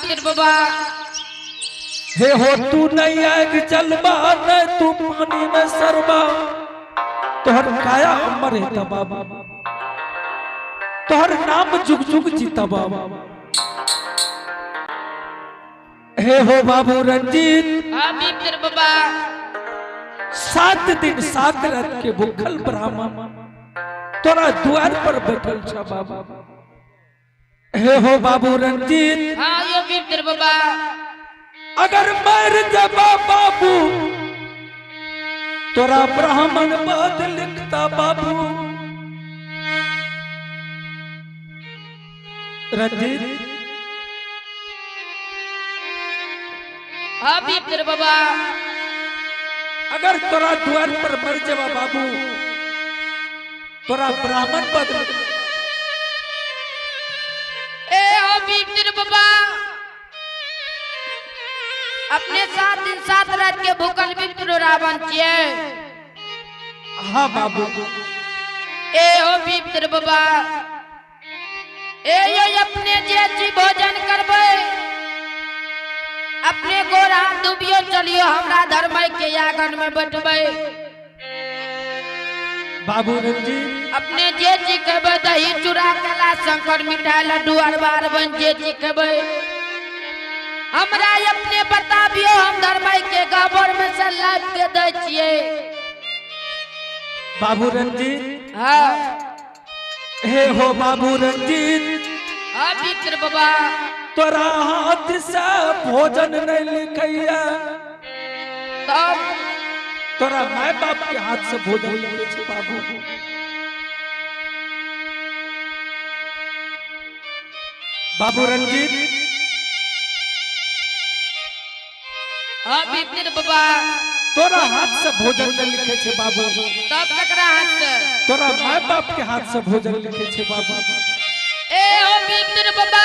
फिर बाबा हे हो तू नहीं आग चलबा न तू पानी में सरबा तोहर काया अमर है बाबा तोहर नाम जुग जुग जीता बाबा। हे हो बाबू रंजीत अभी फिर बाबा 7 दिन 7 रात के भूखल ब्राह्मण तोरा द्वार पर बैठल छ बाबा। हे हो बाबू रंजीत हाँ यो भी फिर बाबा अगर मर जबा बाबू तोरा ब्राह्मण पद लिखता बाबू। रंजीत अभी फिर बाबा अगर तोरा द्वार पर मर जबा बाबू तोरा ब्राह्मण पद ए अभी फिर बाबा अपने 7 दिन 7 रात के भूखल भी रावण छिए। हाँ बाबू ए अभी फिर बाबा ए यो अपने जे जी भोजन करबे अपने गोरा डूबियो चलियो हमरा धर्म के आंगन में बैठबे। बाबू रंजीत अपने जे जी कहबे दही चूड़ा कला शंकर मिठाई लड्डू अरबार बन जे जी कहबे हमरा अपने बताबियो हम धर्म के गोबर में से लाद के दे छिए। बाबू रंजीत हाँ हे हो बाबू रंजीत अभी फिर बाबा तोरा हाथ से भोजन नहीं लिखैया तब तोरा माय बाप के हाथ से भोजन लिखे छे बाबू। बाबू रंजीत अभी फिर बाबा तोरा हाथ से भोजन नहीं लिखे छे बाबू तब ककरा हाथ से तोरा माय बाप के हाथ से भोजन लिखे छे बाबू। ए अभी फिर बाबा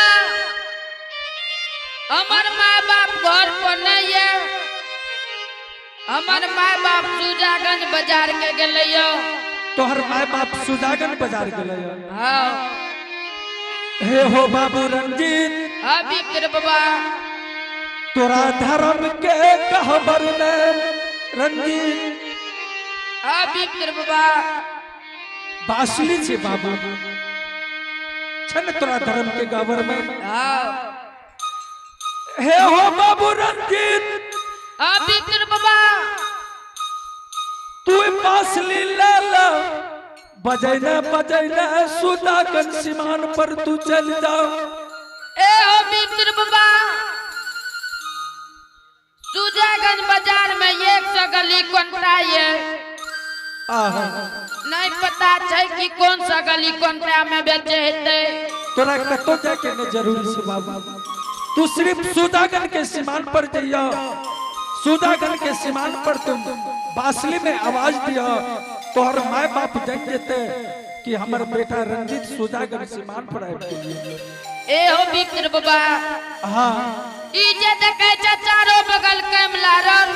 हमार माँ बाप घर पर नहीं है हमार माँ बाप सुजागंज बाजार के गेलैयो। तोहर माय बाप सुजागन बाजार गेलै। हाँ हे हो बाबू रंजीत अभी फिर बाबा तोरा धर्म के कहबर में रंजीत अभी फिर बाबा बासुली छे बाबू छन तोरा धर्म के गबर में। हाँ हे हो बाबू रंजीत अभी फिर बाबा तू बासुली ले ला बजैना बजैना सुदागन सीमान पर तू चल जा। ए अभी फिर बाबा सुजागंज बाजार में 100 गली कोनटा है नहीं पता छै कि कौन सा गली कोनटा में बेचे हेते। तोरा कतो जाके ने जरूरी से बाबू तू सिर्फ सुदागन के सीमान पर जइया सुदागन के सीमान पर तुम बासुली में आवाज दिया तोहर माय बाप जान जेते कि हमर बेटा रंजीत सुदागन सीमान पर आबि गेलिए। ए हो भी फिर बाबा हां ई जे देखे छै चारों बगल कैम लारल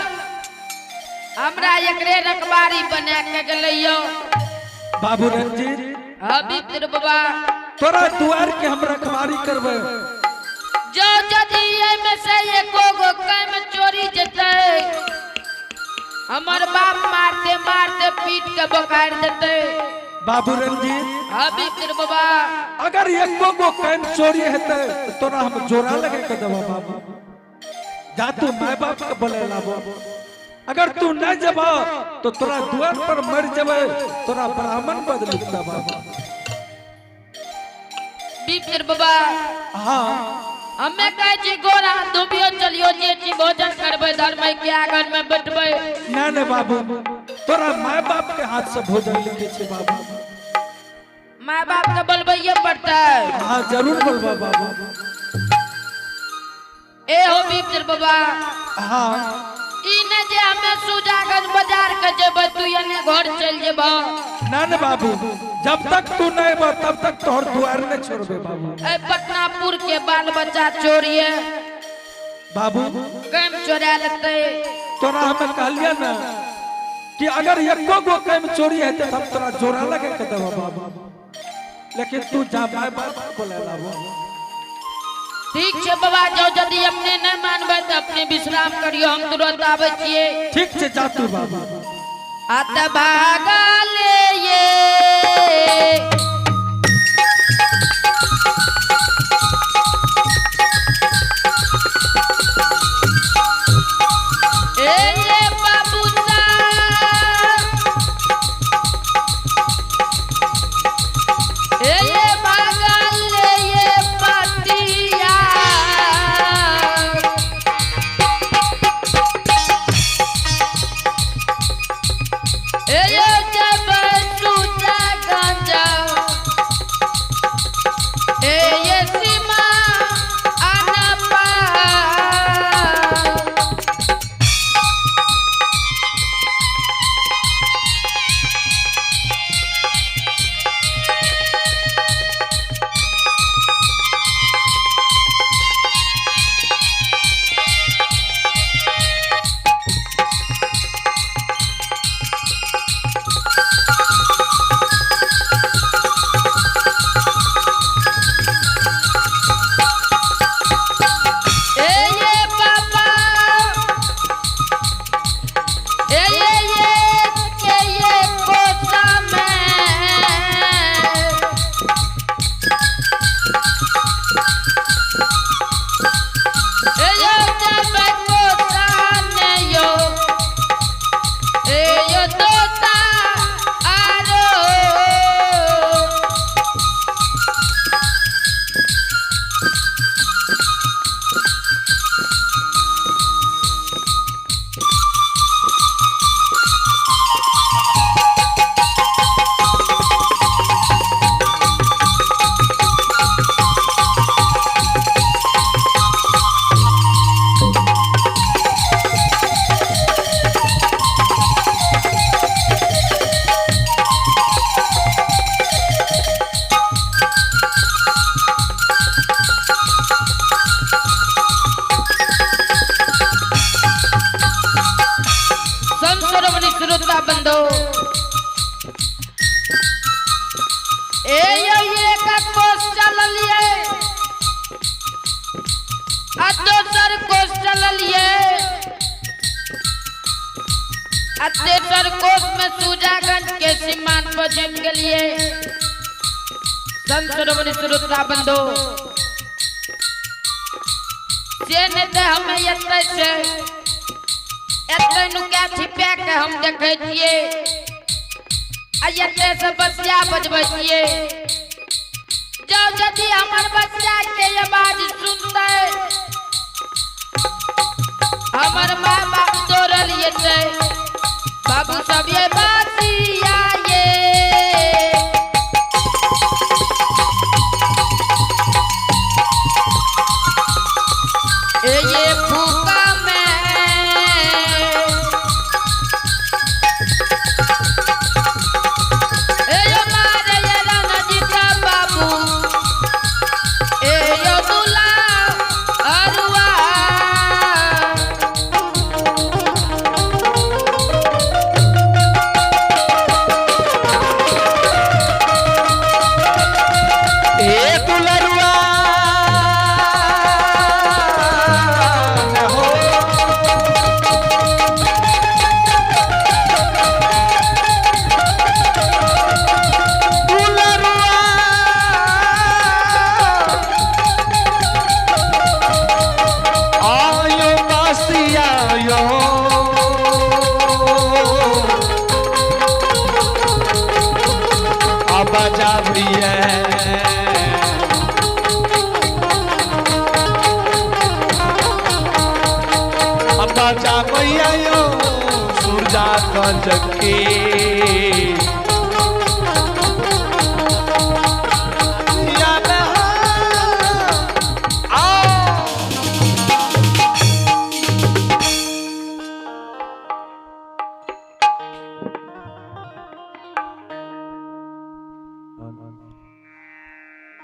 हमरा एकरे रखबारी बना के गेलैयो। बाबू रंजीत अभी फिर बाबा तोरा द्वार के हम रखवारी करबे जो यदि में से एको गो कैम चोरी जेते हमर बाप मारते मारते पीट के बोखार देते। बाबू रंजीत अभी फिर बाबा अगर एको गो कैम चोरी हेते तो तोरा हम जोरा लगे के देबो बाबू जा तू माय बाप के बोले लाबो अगर तू न जबा तो तोरा द्वार पर मर जबे तोरा ब्राह्मण पद लिखता बाबू। भी फिर बाबा हां हमें कहे छी गोरा दुबियो चलियो जे छी भोजन करबे धर्म के आंगन में बैठबे। ना ना बाबू तोरा माय बाप के हाथ से भोजन लिखे छे बाबू। माँ बाप के बोलबैये पड़ता है। हां जरूर बोलबा बाबू। ए हो भी फिर बाबा हां ई ने जे हमें सुजागंज बाजार के जेबे तू एने घर चल जेबो। ना ना बाबू जब तक तू नहीं बा तब तक तोहर द्वार न छोड़बे बाबू। ए पटनापुर के बाल बच्चा चोरिए बाबू कैम चोरा लेते तोरा हम कहलिया ना कि अगर एको गो कैम चोरी है तो हम तोरा जोरा लगे के देबो बाबू लेकिन तू जा माय बाप बोले लाबो ठीक है बाबा, जाओ यदि अपने न मानबे तो अपने विश्राम करियो, हम तुरंत आवे छिए। ठीक से जा तू बाबा। आत भागले ये बंदो ये का कोस चलिए दोसर कोस चलिए तेसर कोस में सूजागंज के सीमांत पर जम गलिए। संसरवनी सुरता बंदो से ने हमें यत्ते से एते नु क्या छिपे के हम देखे छिए अयते से बसिया बजबै छिए। जो यदि हमर बसिया के आवाज सुनते हमर मां बाप तोरल येते बाबू सब ये बासिया ये फूका जगे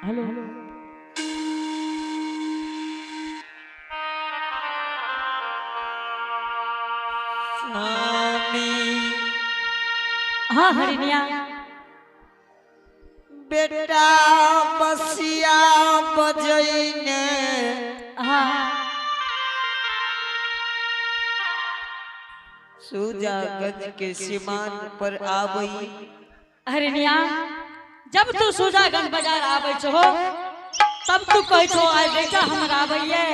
हेलो हाँ हरिनिया बेटा बसिया बजैने हाँ सुजागंज के सीमान पर आबई। हरिनिया जब तू सुजागंज बाजार आबै छो तब तू कहै छो आज बेटा हमर आबैये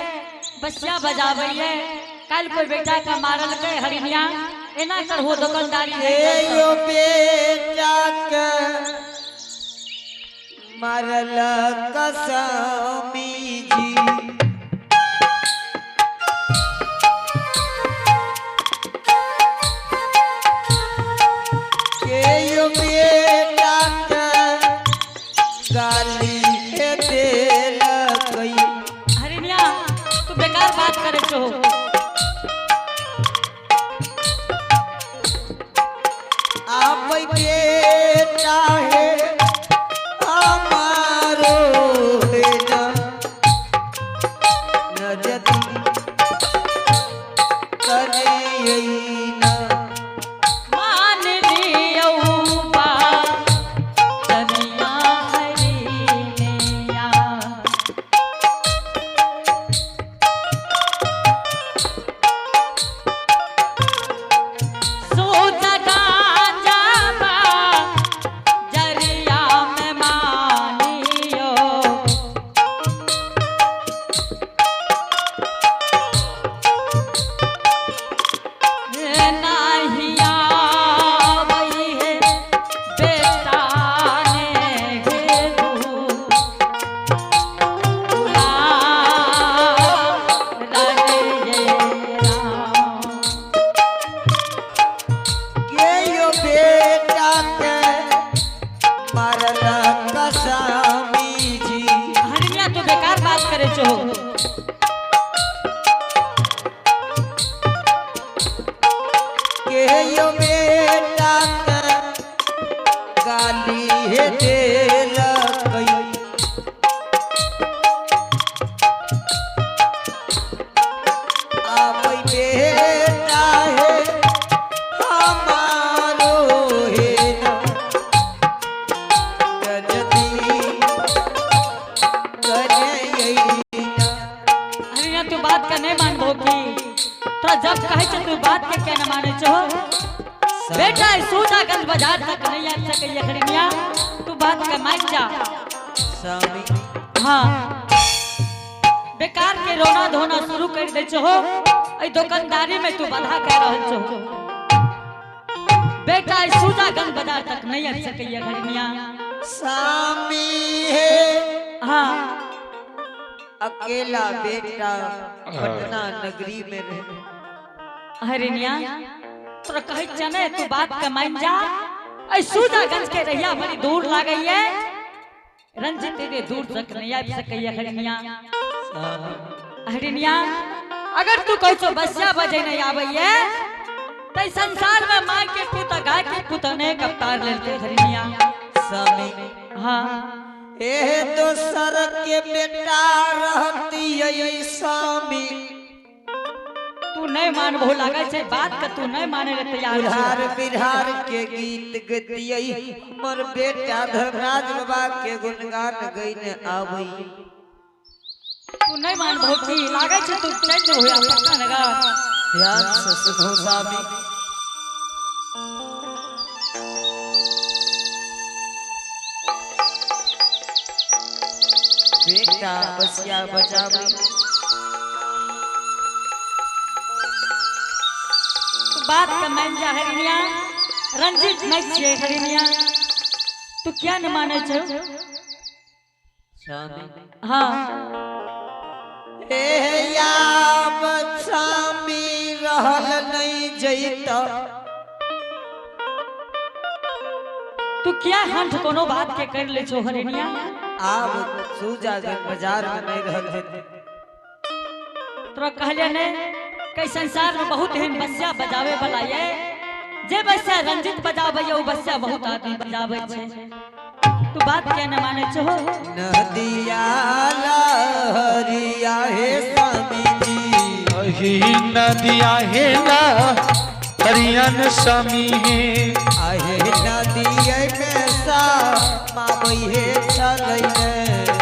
बसिया बजाबैये कल कोई बेटा का मारल के हरिनिया एना करहो दुकानदारी नहीं यो बेटा के मारल कसमी जी। यो बेटा के गाली देल गई। हरिनिया तू बेकार बात करे छो आप बेटा है हमारो है न जति करे न मान लियो बा दुनिया हरिनिया सोचगा जाबा जरिया में मानियो नाहिया वही है बेटा ने बुला रहे राम। के यो बेटा के मारल कसमी जी। हरिनिया तू बेकार बात करे छो के यो बेटा के गाली है देल गई। आप बेटा है हमारो है न जति करे हरिनिया तू बात का नहीं मान भोगी तोरा जब कहे छ तू बात के क्या न माने छो बेटा सुजागंज बाजार तक नहीं आ सके हरिनिया तू बात का मान जा स्वामी। हाँ बेकार के रोना धोना शुरू कर दे छो ऐ दुकानदारी में तू बाधा कर रहल छो बेटा सुजागंज बाजार तक नहीं आ सके हरिनिया स्वामी है हाँ अकेला बेटा पटना नगरी में रहे। हरिनिया तोरा कहे चने तू बात का मान जा ऐ सुजागंज के रहिया बड़ी दूर लागे है रंजित तेरे दूर तक नहीं आ सके हरिनिया हरिनिया अगर तू कह छो बसिया बजे नहीं आबैये तै संसार में मां के पुत गाय के पुत ने कप्तार लेते हरिनिया स्वामी हाँ ए तो सर के बेटा रहती है स्वामी। तू नहीं मान भो लागे छे बात का तू नहीं माने रे तैयार बिहार छे बिहार के गीत गतियै हमर बेटा धर्मराज बाबा के गुणगान गईने आबई। तू नहीं मान भो की लागे छे तू चल होया पक्का नगा ध्यान से सुनो स्वामी। बेटा बसिया बजाबई। तू बात का मान जा हरिनिया रंजित नहीं छे हरिनिया तू क्या न माने छो स्वामी हाँ ए या स्वामी रहल नहीं जईता। तू क्या हंठ कोनो बात के कर ले छो हरिनिया आब सुजागंज बाजार में नहीं रहल जेते। तोरा कहले ने कई संसार में बहुत एहन बसिया बजावे वाला ये जे बसिया रंजित बजावे ये बसिया बहुत आदमी बजावे छे तू बात क्या न माने छो नदिया लहरिया हे स्वामी जी। वही नदिया है ना हरियन स्वामी है आहे नदिया में सा मावई हे चलै ने।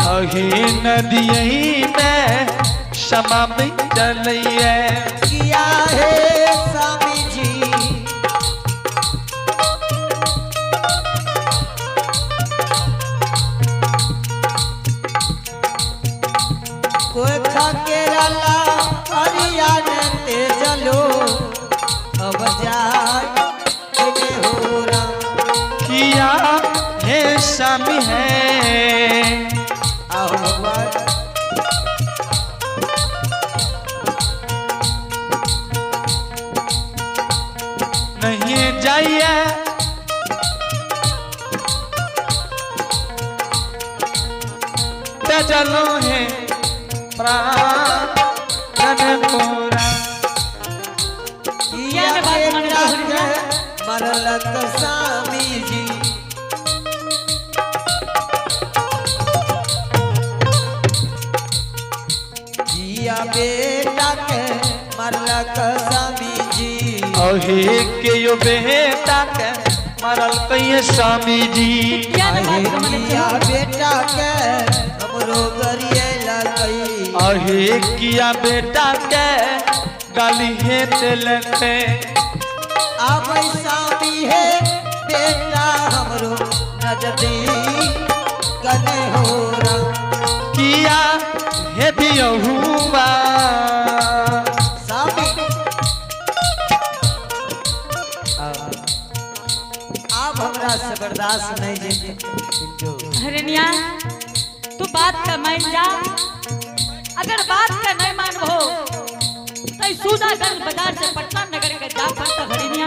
वही नदिया में क्षमा मिटलैया किया है स्वामी जी कोई खाके रला हरियाणा ते चलो अब जाए हो रहा किया है स्वामी है आओ बाबा नहीं जाइए चलो है प्राण पूरा किया बेटा के मरलक स्वामी जी किया बेटा के मरलक स्वामी जी अहे के यो बेटा के मरल कहिए स्वामी जी किया बेटा के हमरो गरिए लगई अहे किया बेटा के गाली है दिल पे अब स्वामी है बेटा हमरो नजदीक कने हो रहा किया है दियहुआ स्वामी अब हमरा से बर्दाश्त नहीं जे हरनिया तू बात का मान जा अगर बात का नहीं मानबो तो सूदागंज बाजार से पटना नगर के जा पड़ता हरनिया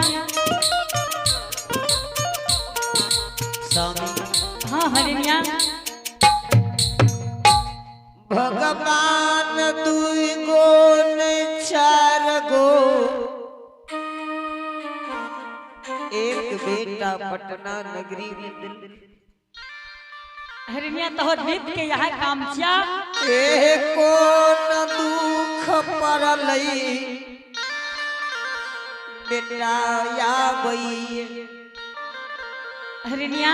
स्वामी हाँ हरनिया भगवान दुई गो ने चार गो एक बेटा पटना नगरी में दिल हरनिया तोहर नित के यहाँ काम किया एको न दुख पड़लई बेटा या बई हरनिया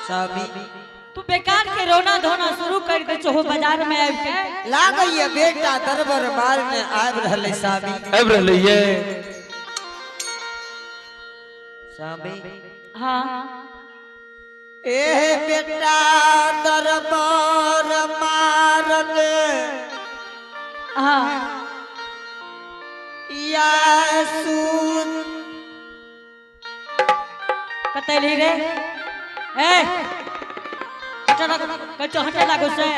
स्वामी तू बेकार के रोना धोना शुरू कर दे चहो बाजार में आब के लागई बेटा दरबार मार में आब रहले स्वामी अब रहलिए स्वामी हाँ ए बेटा दरबार मारने हाँ या सुन कतली रे ए कच्चा हटे लागो से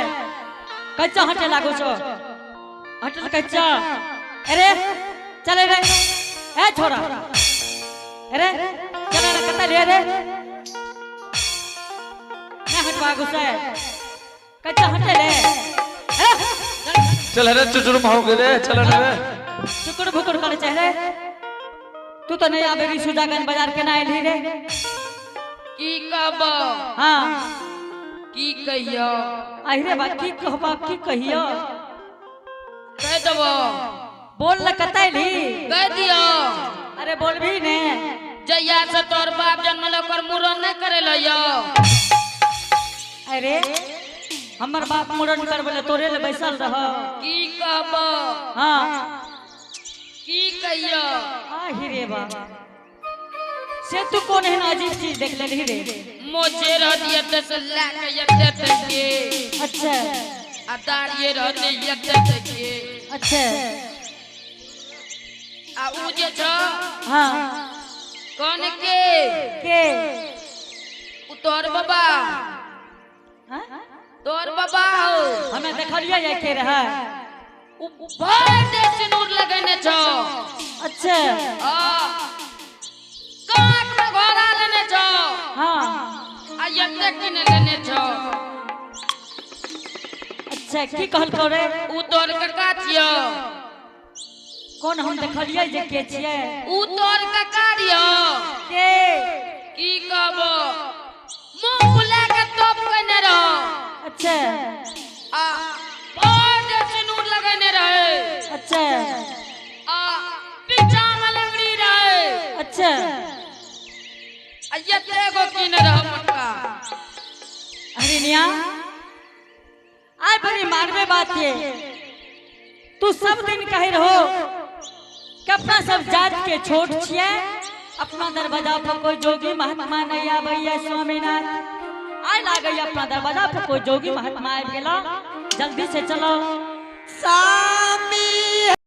कच्चा हटे लागो छो हटे कच्चा अरे चले रे ए छोरा अरे चले रे कतली रे मैं हटवा गुस्सा कच्चा हटे ले चल रे चुचुर हो गए चल रे चुकुड़ भुकुड़ कर चेहरे तू तो नहीं आबेरी सुजागन बाजार के ना आइली रे की कब हां की कहियो आहिरे बात की कहबा की कहियो कह देबो बोल ल कतैली कह दियो अरे बोल भी ने जया से तोर बाप जन्मल ओकर मुरन न करे लयो अरे हमर बाप मुरन करबले तोरे ले बैसल रह की कहबो हां की कहियो आहिरे बाबा से तू कौन है अजीब चीज देख ले रे मोचे रह दिया तसल्ला के यक्ते तके अच्छा अदार ये रहते यक्ते तके अच्छा आ उ जे छ हां कौन के उ तोर बाबा हां तोर बाबा हो हमें देखलिया ये के रहा उ भर दे सिनूर लगने छ अच्छा आ काट में घोड़ा लेने छ हां आ यक्ते किने लेने छ अच्छा की कहल करे उ तोर कका छियो कौन हम देखलिए जे के छिए उ तोर कका रियो के की कहबो मुंह फुला के तोप कने रहो अच्छा आ भर दे सिनूर लगने रहे अच्छा आ पीछा में लंगड़ी रहे अच्छा आ यक्ते को किने रह पटका अरे निया आय बड़ी मारवे बात ये तू सब दिन कहे रहो कि अपना सब जात के छोट छिए, अपना दरवाजा पर कोई जोगी महात्मा नहीं आबैया स्वामीनाथ। आय लागै अपना दरवाजा पर कोई जोगी महात्मा आबि गेला, जल्दी से चलो। स्वामी